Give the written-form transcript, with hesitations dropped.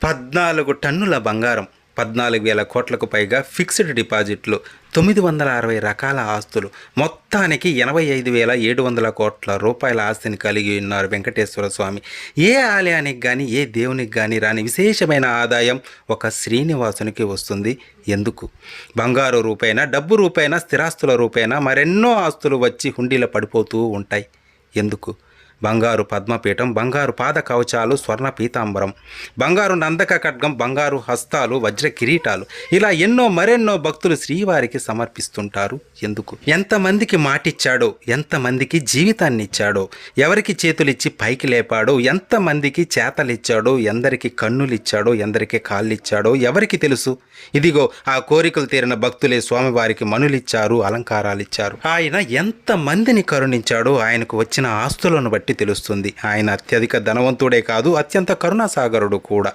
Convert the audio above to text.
14 టన్నుల బంగారం, 14,000 కోట్లకు పైగా ఫిక్స్డ్ డిపాజిట్లు, 960 రకాల ఆస్తులు, మొత్తానికి 85,700 కోట్ల రూపాయల ఆస్తిని కలిగి ఉన్నారు వెంకటేశ్వర స్వామి. ఏ ఆలయానికి కానీ ఏ దేవునికి కానీ రాని విశేషమైన ఆదాయం ఒక శ్రీనివాసునికి వస్తుంది. ఎందుకు? బంగారు రూపైనా, డబ్బు రూపైనా, స్థిరాస్తుల రూపైనా మరెన్నో ఆస్తులు వచ్చి హుండీలో పడిపోతూ ఉంటాయి. ఎందుకు? బంగారు పద్మపీఠం, బంగారు పాద కవచాలు, స్వర్ణ పీతాంబరం, బంగారు నందక ఖడ్గం, బంగారు హస్తాలు, వజ్ర కిరీటాలు, ఇలా మరెన్నో భక్తులు శ్రీవారికి సమర్పిస్తుంటారు. ఎందుకు? ఎంతమందికి మాటిచ్చాడో, ఎంతమందికి జీవితాన్ని ఇచ్చాడో, ఎవరికి చేతులిచ్చి పైకి లేపాడో, ఎంతమందికి చేతలిచ్చాడో, ఎందరికి కన్నులిచ్చాడో, ఎందరికి కాళ్ళిచ్చాడో ఎవరికి తెలుసు? ఇదిగో ఆ కోరికలు తీరిన భక్తులే స్వామివారికి మనులిచ్చారు, అలంకారాలిచ్చారు. ఆయన ఎంతమందిని కరుణించాడో ఆయనకు వచ్చిన ఆస్తులను బట్టి తెలుస్తుంది. ఆయన అత్యధిక ధనవంతుడే కాదు, అత్యంత కరుణాసాగరుడు కూడా.